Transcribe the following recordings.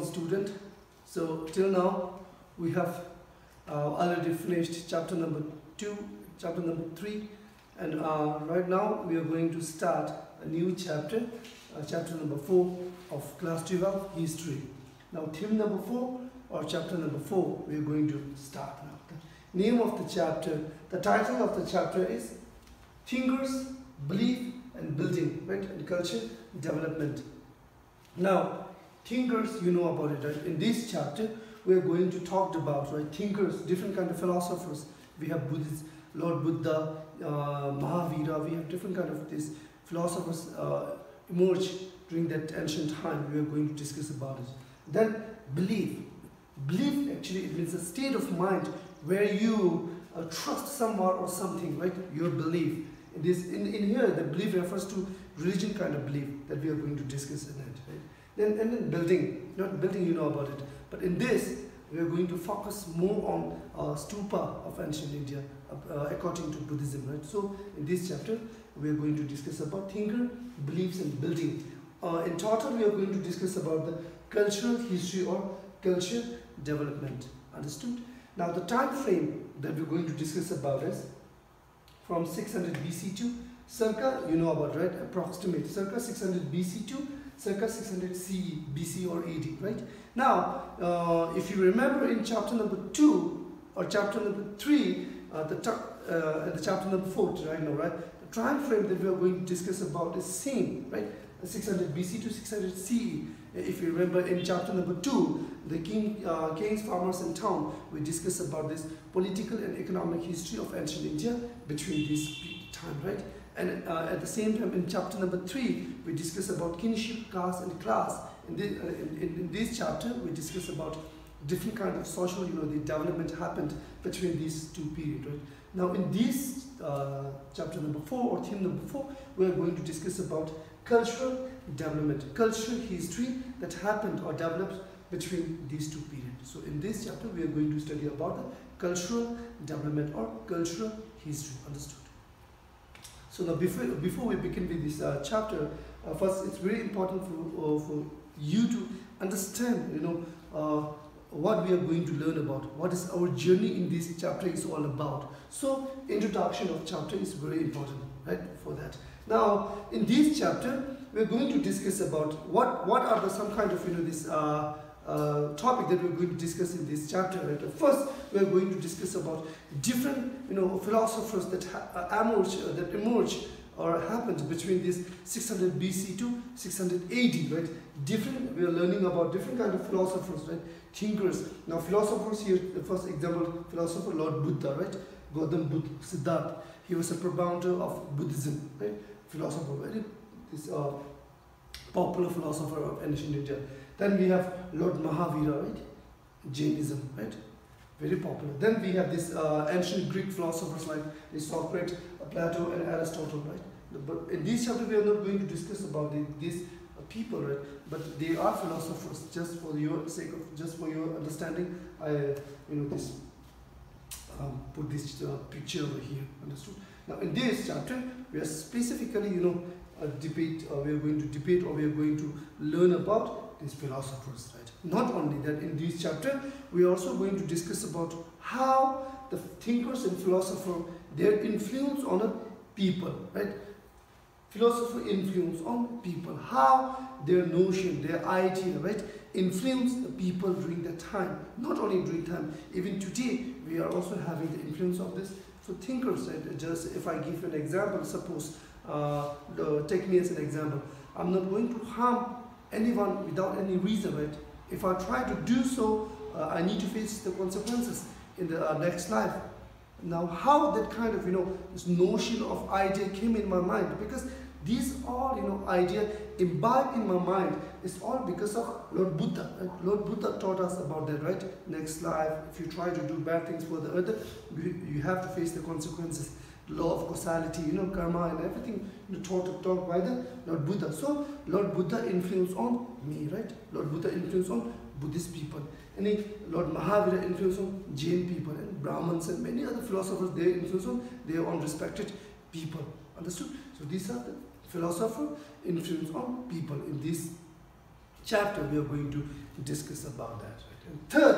student. So till now we have already finished chapter number 2, chapter number 3, and right now we are going to start a new chapter, chapter number 4 of class 12 history. Now theme number 4 or chapter number 4 we are going to start now. The name of the chapter, the title of the chapter is Thinkers, Belief and Building, right? And Culture Development. Now thinkers, you know about it, right? In this chapter we are going to talk about, right, thinkers, different kind of philosophers. We have Buddhists, Lord Buddha, Mahavira. We have different kind of these philosophers emerge during that ancient time. We are going to discuss about it. Then belief. Belief actually, it means a state of mind where you trust someone or something, right? Your belief. In here, the belief refers to religion kind of belief that we are going to discuss in it, right? Then building, not building, you know about it, but in this we are going to focus more on stupa of ancient India according to Buddhism, right? So in this chapter we are going to discuss about thinker, beliefs and building. In total we are going to discuss about the cultural history or culture development. Understood? Now the time frame that we are going to discuss about is from 600 BC to circa, you know about, right, approximate circa 600 BC to circa 600 CE, BC or AD, right? Now, if you remember in chapter number 2 or chapter number 3, the chapter number 4 right now, right? The time frame that we are going to discuss about is same, right? 600 BC to 600 CE. If you remember in chapter number 2, the kings, farmers and town, we discuss about this political and economic history of ancient India between this time, right? And at the same time, in chapter number 3, we discuss about kinship, caste, and class. In this chapter, we discuss about different kind of social, the development happened between these two periods. Right? Now, in this chapter number 4 or theme number 4, we are going to discuss about cultural development, cultural history that happened or developed between these two periods. So, in this chapter, we are going to study about the cultural development or cultural history. Understood? So now before we begin with this chapter, first it's very important for you to understand, what we are going to learn about, what is our journey in this chapter is all about. So introduction of chapter is very important, right, for that. Now in this chapter we are going to discuss about what are the some kind of this topic that we're going to discuss in this chapter. Right? First, we're going to discuss about different, philosophers that emerge or happened between this 600 BC to 600 AD. Right? We are learning about different kind of philosophers, right? Thinkers. Now, philosophers here. The first example, philosopher Lord Buddha, right? Gautam Buddha, Siddhartha. He was a propounder of Buddhism, right? Philosopher, right? This popular philosopher of ancient India. Then we have Lord Mahavira, right? Jainism, right? Very popular. Then we have this ancient Greek philosophers like Socrates, Plato and Aristotle, right? But in this chapter we are not going to discuss about these people, right? But they are philosophers. Just for your sake of, just for your understanding, I put this picture over here. Understood? Now in this chapter we are specifically we are going to debate or we are going to learn about these philosophers, right? Not only that, in this chapter we are also going to discuss about how the thinkers and philosophers, their influence on a people, right? Philosopher influence on people, how their notion, their idea, right, influence the people during that time. Not only during time, even today we are also having the influence of this. So thinkers, right? Just if I give an example, suppose take me as an example. I'm not going to harm anyone without any reason, right? If I try to do so, I need to face the consequences in the next life. Now, how that kind of this notion of idea came in my mind, because these all idea imbibed in my mind is all because of Lord Buddha. Right? Lord Buddha taught us about that, right? Next life, if you try to do bad things for the other, you have to face the consequences. Law of causality, karma and everything taught by the Lord Buddha. So Lord Buddha influence on me, right? Lord Buddha influence on Buddhist people. And Lord Mahavira influence on Jain people and Brahmins and many other philosophers, they influence on their own respected people. Understood? So these are the philosopher influence on people. In this chapter we are going to discuss about that. Right? And third,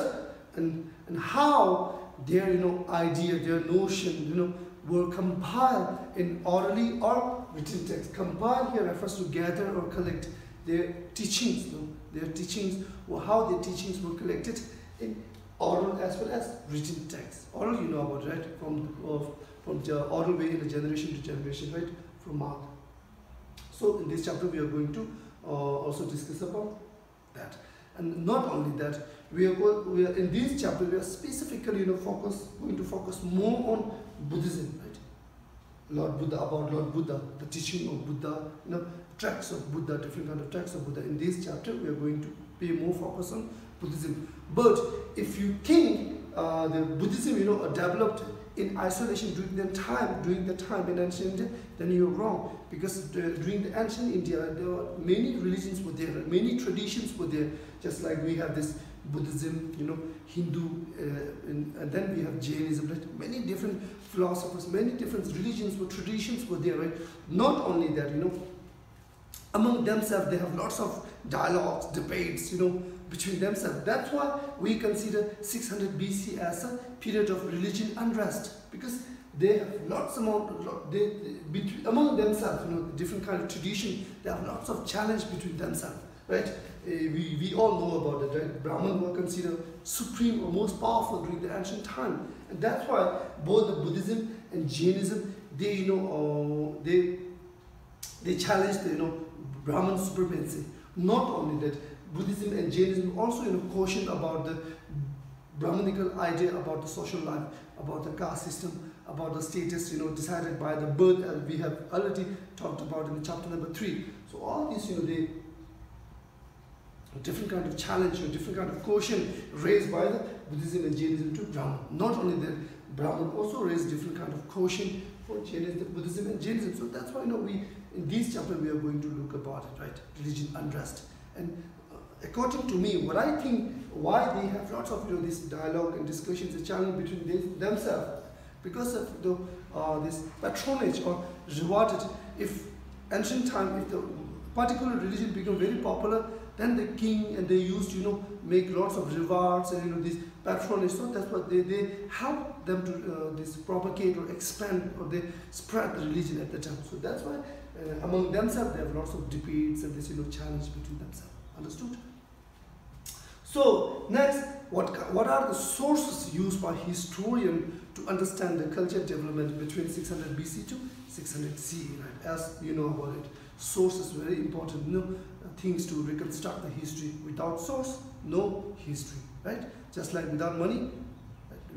and how their idea, their notion were compiled in orally or written text. Compile here refers to gather or collect their teachings. Their teachings, or how their teachings were collected in oral as well as written text. Oral, you know about, right? From the oral way in the generation to generation, right? From mouth. So in this chapter we are going to also discuss about that. And not only that, we are in this chapter we are specifically going to focus more on Buddhism, right? About Lord Buddha, the teaching of Buddha, tracks of Buddha, different kind of tracks of Buddha. In this chapter we are going to pay more focus on Buddhism. But if you think the Buddhism developed in isolation during the time in ancient India, then you're wrong, because during the ancient India there were many religions were there, many traditions were there, just like we have this Buddhism, Hindu, and then we have Jainism, right? Many different philosophers, many different religions or traditions were there, right? Not only that, among themselves they have lots of dialogues, debates, between themselves. That's why we consider 600 BC as a period of religion unrest, because they have lots among themselves, different kind of tradition. They have lots of challenge between themselves, right? We all know about it, right? Brahmins were considered supreme or most powerful during the ancient time, and that's why both the Buddhism and Jainism, they challenged the Brahman supremacy. Not only that, Buddhism and Jainism also cautioned about the Brahmanical idea about the social life, about the caste system, about the status decided by the birth, as we have already talked about in the chapter number 3. So all these they different kind of challenge or different kind of caution raised by the Buddhism and Jainism to Brahman. Not only that, Brahman also raised different kind of caution for Jainism, Buddhism and Jainism. So that's why we in this chapter we are going to look about it, right? Religion unrest. And according to me, what I think, why they have lots of this dialogue and discussions, a challenge between themselves, because of this patronage or rewarded. If ancient time, if the particular religion became very popular, then the king and they used make lots of rewards and this patronage. So that's what they help them to this propagate or expand, or they spread the religion at the time. So that's why among themselves they have lots of debates and this challenge between themselves. Understood? So next, what are the sources used by historian to understand the culture development between 600 BC to 600 CE? Right? As you know about it, sources very important. Things to reconstruct the history. Without source, no history. Right? Just like without money,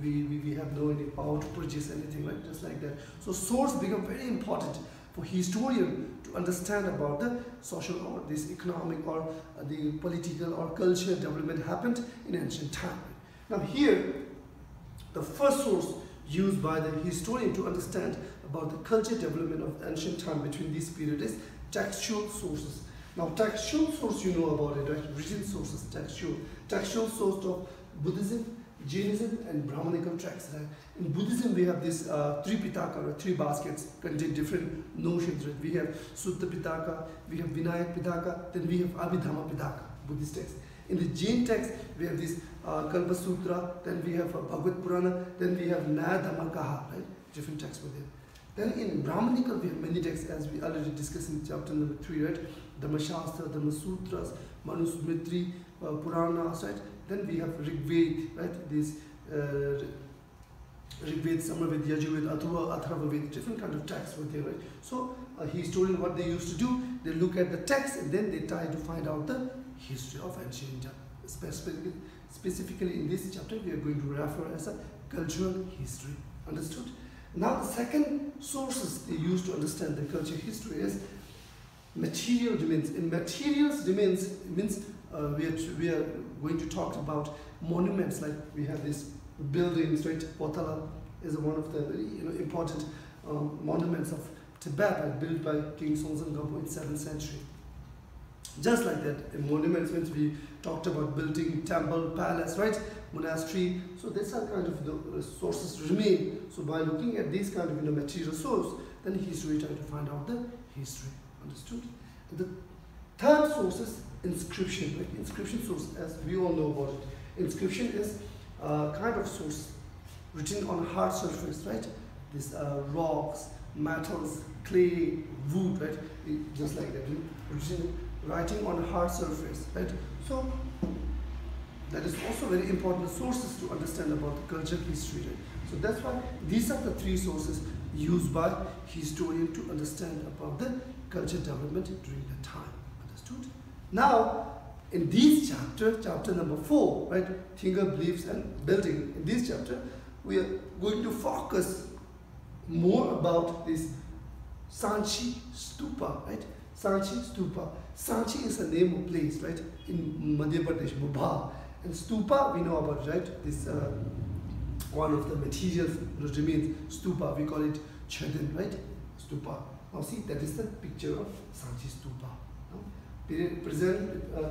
we have no any power to purchase anything. Right? Just like that. So source become very important for historian to understand about the social or this economic or the political or cultural development happened in ancient time. Now here, the first source used by the historian to understand about the culture development of ancient time between this period is textual sources. Now textual source, you know about it, right? Written sources, textual source of Buddhism, Jainism and Brahmanical tracts. Right? In Buddhism we have this three pitaka, or 3 baskets contain different notions. Right? We have Sutta Pitaka, we have Vinayak Pitaka, then we have Abhidhamma Pitaka, Buddhist text. In the Jain text we have this Kalpa Sutra, then we have Bhagavad Purana, then we have Nyayadharmakaha, right? Different texts were there. Then in Brahmanical we have many texts, as we already discussed in chapter number 3, right? Dhamma Shastra, Dhamma Sutras, Manusmriti, Puranas, right? Then we have Rigved, right? This Rigved, Samaved, Yajurved, Atharvaved, different kind of texts were there, right? So a historian, what they used to do, they look at the text and then they try to find out the history of ancient India. Specifically in this chapter, we are going to refer as a cultural history. Understood? Now the second sources they use to understand the culture history is material remains. In materials remains means we are going to talk about monuments, like we have these buildings, right? Potala is one of the very important monuments of Tibet, built by King Songtsen Gampo in 7th century. Just like that, in monuments means we talked about building temple, palace, right? Monastery. So these are kind of the sources remain. So by looking at these kind of material source, then history try to find out the history. Understood? Third source is inscription. Right? Inscription source, as we all know about it. Inscription is a kind of source written on a hard surface, right? These rocks, metals, clay, wood, right? Just like that, writing on a hard surface, right? So that is also very important sources to understand about the culture history, right? So that's why these are the three sources used by historian to understand about the culture development during the time. Understood? Now, in this chapter, chapter number 4, right, thinker, beliefs and building, in this chapter, we are going to focus more about this Sanchi Stupa, right? Sanchi Stupa. Sanchi is a name of place, right, in Madhya Pradesh, Bhopal. And Stupa, we know about, right, this one of the materials which remains, Stupa, we call it Chadin, right? Stupa. Now see, that is the picture of Sanchi Stupa.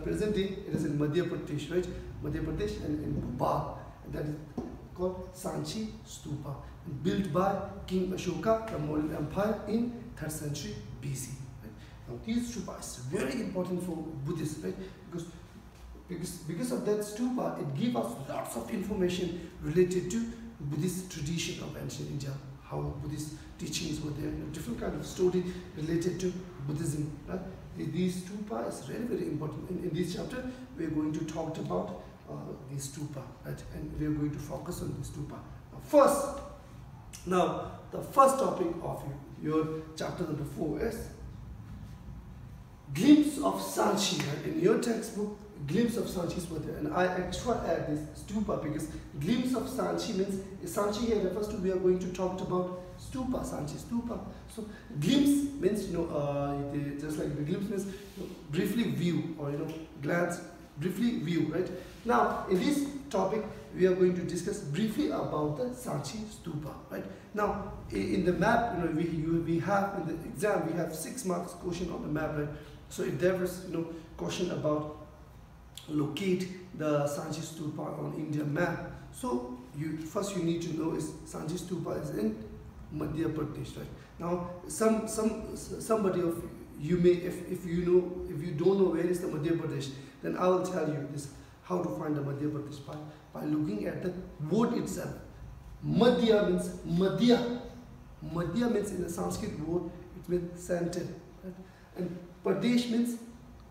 Present day, it is in Madhya Pradesh, right? Madhya Pradesh and in Bhopal. And that is called Sanchi Stupa, built by King Ashoka, the Mauryan Empire in 3rd century BC. Right? Now these stupas are very important for Buddhists, right? Because of that stupa, it gives us lots of information related to Buddhist tradition of ancient India, how Buddhist teachings were there, different kind of story related to Buddhism. Right? These stupa is really very important. In this chapter, we are going to talk about the stupa, right? And we are going to focus on the stupa. Now, the first topic of your chapter number 4 is glimpse of Sanchi. Right? In your textbook, glimpse of Sanchi is what there, and I extra add this stupa because glimpse of Sanchi means Sanchi here refers to, we are going to talk about stupa, Sanchi stupa. So glimpse means just like the glimpse means briefly view or glance, briefly view, right? Now in this topic we are going to discuss briefly about the Sanchi stupa, right? Now in the map, we have in the exam we have 6 marks question on the map, right? So if there was question about locate the Sanchi stupa on India map, so first you need to know is Sanchi stupa is in Madhya Pradesh, right? Now somebody of you may, if you don't know where is the Madhya Pradesh, then I will tell you this how to find the Madhya Pradesh by looking at the word itself. Madhya means Madhya. Madhya means in the Sanskrit word it means center, right? And Pradesh means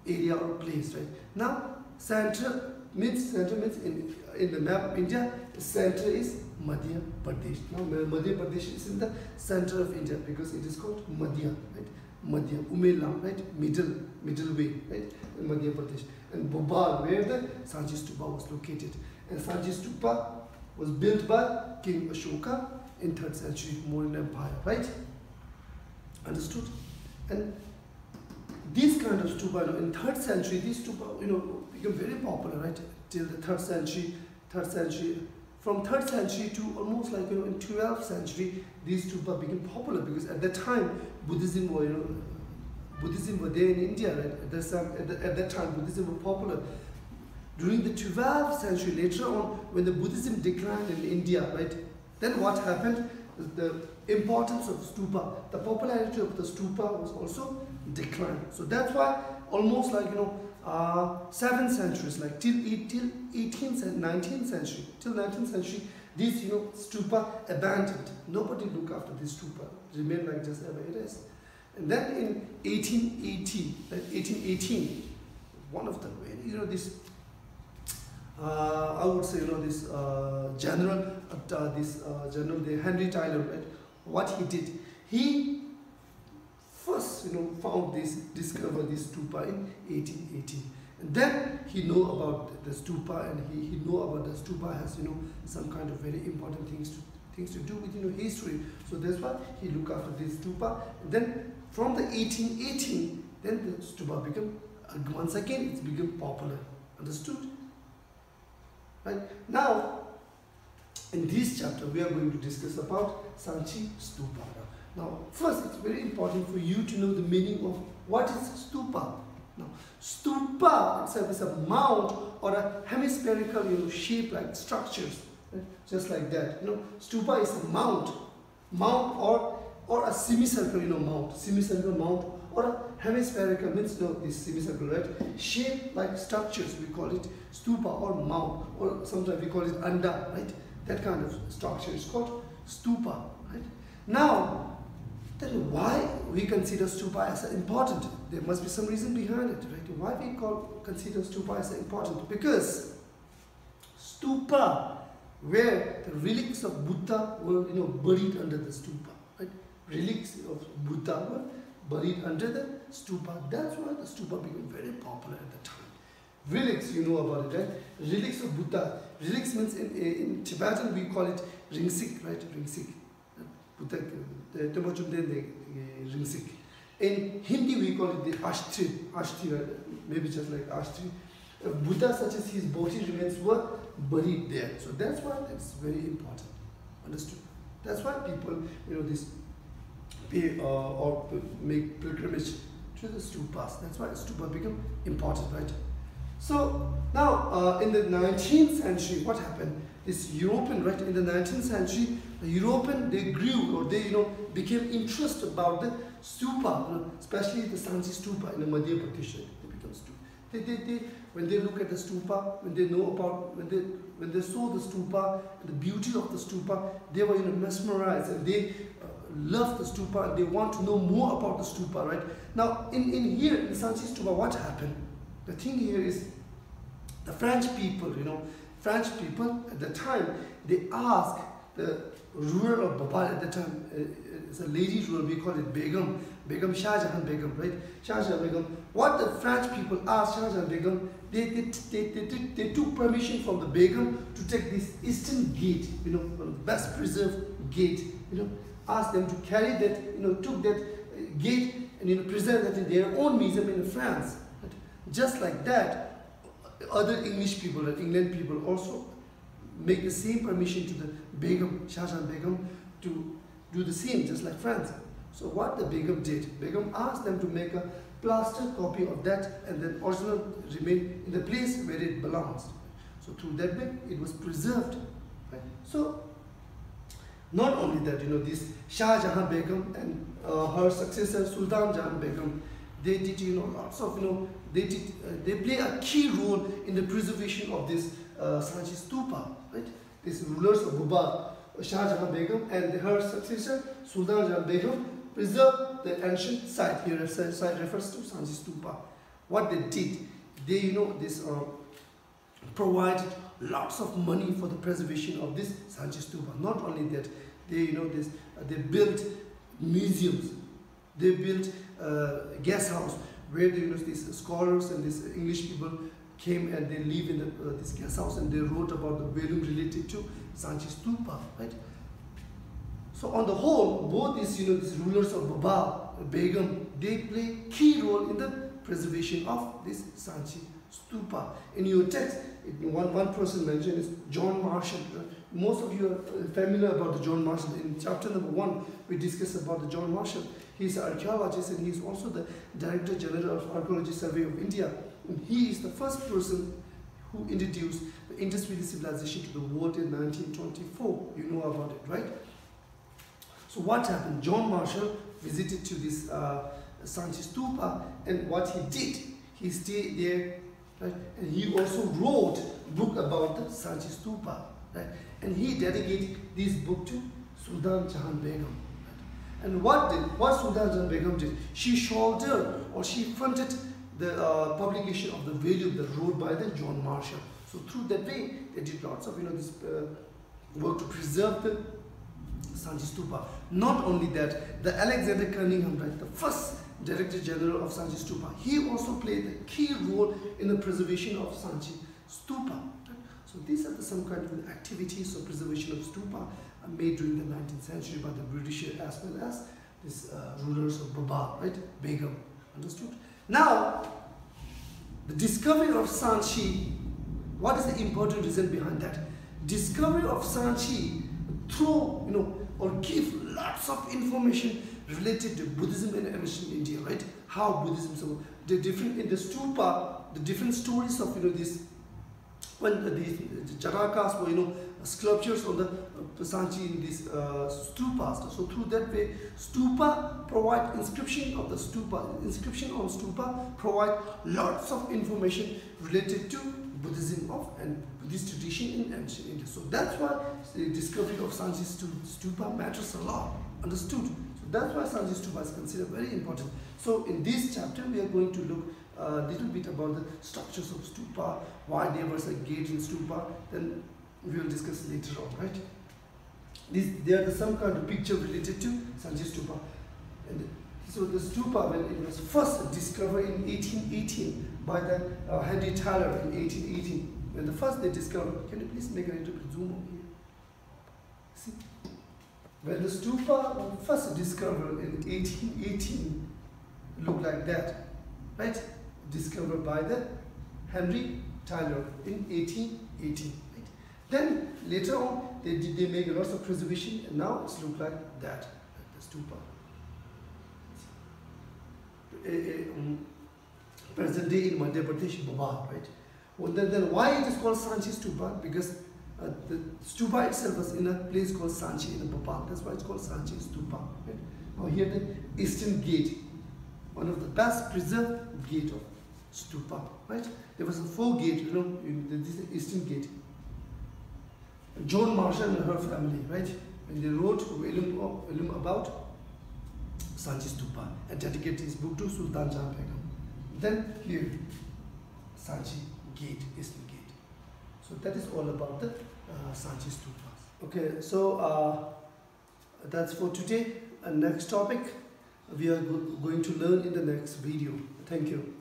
area or place, right? Now center means in the map of India, center is Madhya Pradesh. Now Madhya Pradesh is in the center of India because it is called Madhya, right? Madhya, Umela, right? Middle way, right? In Madhya Pradesh. And Bhopal, where the Sanchi Stupa was located. And Sanchi Stupa was built by King Ashoka in 3rd century Mauryan Empire, right? Understood? And these kind of stupa, in 3rd century, these stupa, become very popular, right? Till the 3rd century. From 3rd century to almost like, in 12th century, these stupa became popular because at that time, Buddhism were there in India, right? At that time, Buddhism were popular. During the 12th century, later on, when the Buddhism declined in India, right? Then what happened? The importance of stupa, the popularity of the stupa was also declined. So that's why almost like 7 centuries, like till 18th and 19th century, till 19th century, these stupa abandoned. Nobody looked after this stupa. It remained like just ever it is. And then in 1818, one of the this I would say this general the Henry Tyler, right? What he did, he first discovered this stupa in 1818, and then he know about the stupa, and he know about the stupa has some kind of very important things to do with history. So that's why he look after this stupa. And then from the 1818, then the stupa become once again it's become popular. Understood? Right? Now in this chapter we are going to discuss about Sanchi stupa. Now first it's very important for you to know the meaning of what is stupa. Now stupa itself is a mount or a hemispherical shape like structures, right? Just like that. Stupa is a mount or a semicircle, mount, semicircle mount, or a hemispherical, means this semicircle, right? Shape like structures, we call it stupa or mount, or sometimes we call it anda, right? That kind of structure is called stupa, right? Now, then why we consider stupa as important? There must be some reason behind it, right? Why we consider stupa as important? Because stupa, where the relics of Buddha were, buried under the stupa, right? Relics of Buddha were buried under the stupa. That's why the stupa became very popular at the time. Relics, you know about it, right? Relics of Buddha. Relics means in Tibetan we call it ringsik, right? Ringsik. Buddha, ringsik. In Hindi we call it the ashtri, right? Maybe just like ashtri. Buddha, such as his body remains, were buried there. So that's why that's very important. Understood? That's why people, this pay or make pilgrimage to the stupas. That's why stupa become important, right? So now in the 19th century, what happened? This European, right? In the 19th century, the European, they grew, or they became interested about the stupa, especially the Sanchi stupa in the Madhya Pradesh. They become stupa. When they look at the stupa, when they know about, when they saw the stupa, the beauty of the stupa, they were mesmerized, and they loved the stupa, and they want to know more about the stupa, right? Now in here in Sanchi stupa, what happened? The thing here is the French people, French people at the time, they asked the ruler of Bhopal at the time, it's a lady ruler, we call it Begum Shah Jahan Begum, right? Shah Jahan Begum. What the French people asked Shah Jahan Begum, they took permission from the Begum to take this eastern gate, one of the best preserved gate, asked them to carry that, took that gate and preserve that in their own museum in France. Right? Just like that, other English people, England people also make the same permission to the Begum, Shah Jahan Begum, to do the same, just like France. So what the Begum did, Begum asked them to make a plaster copy of that, and then original remained in the place where it belongs. So through that way, it was preserved. Right? So not only that, this Shah Jahan Begum and her successor Sultan Jahan Begum, they did, lots of, they play a key role in the preservation of this Sanchi stupa, right? These rulers of Bhopal, Shah Jahan Begum and her successor Sultan Jahan Begum, preserved the ancient site. Here, the site refers to Sanchi stupa. What they did, they, provided lots of money for the preservation of this Sanchi stupa. Not only that, they, they built museums, they built guest house where these scholars and these English people came and they live in this guest house, and they wrote about the value related to Sanchi stupa, right? So on the whole, both these these rulers of Bhopal, Begum, they play key role in the preservation of this Sanchi stupa. In your text, one person mentioned is John Marshall. Most of you are familiar about the John Marshall. In chapter number 1, we discuss about the John Marshall. He's an archaeologist, and he's also the Director General of Archaeology Survey of India. And he is the first person who introduced the Indus Valley civilization to the world in 1924. You know about it, right? So what happened? John Marshall visited to this Sanchi stupa, and what he did, he stayed there, right? And he also wrote a book about the Sanchi stupa, right? And he dedicated this book to Sultan Jahan Begum. Right? And what Sultan Jahan Begum did? She shouldered, or she fronted the publication of the value that wrote by the John Marshall. So through that way, they did lots of this work to preserve the Sanchi stupa. Not only that, the Alexander Cunningham, right, the first Director General of Sanchi stupa, he also played a key role in the preservation of Sanchi stupa. Right? So these are some kind of activities of preservation of stupa made during the 19th century by the British as well as these rulers of Bhopal, right? Begum. Understood? Now, the discovery of Sanchi, what is the important reason behind that? Discovery of Sanchi through, or give lots of information related to Buddhism in ancient India, right? How Buddhism, so the different in the stupa, the different stories of this when these jatakas were sculptures on the Sanchi in these stupas. So through that way, stupa provide inscription of the stupa. Inscription on stupa provide lots of information related to Buddhism and Buddhist tradition in ancient India. So that's why the discovery of Sanchi stupa matters a lot. Understood? So that's why Sanchi stupa is considered very important. So in this chapter, we are going to look a little bit about the structures of stupa, why there was a gate in stupa, then we will discuss later on, right? There are some kind of picture related to Sanchi stupa. And so the stupa, when it was first discovered in 1818 by the Henry Tyler in 1818, when the first they discovered, can you please make a little bit zoom over here? See? When the stupa was first discovered in 1818, it looked like that, right? Discovered by the Henry Tyler in 1818. Right? Then later on, they make lots of preservation, and now it's look like that, the stupa. Present day in Madhya Pradesh, Bhopal, right? Well, then why it is called Sanchi stupa? Because the stupa itself was in a place called Sanchi in Bhopal. That's why it's called Sanchi stupa. Right? Now here the eastern gate, one of the best preserved gate of stupa, right? There was a 4 gate, this is the eastern gate. Joan Marshall and her family, right? When they wrote Ilum about Sanchi stupa and dedicated his book to Sultan Jahan Begum. Then here, Sanchi gate, eastern gate. So that is all about the Sanchi stupas. Okay, so that's for today. And next topic we are going to learn in the next video. Thank you.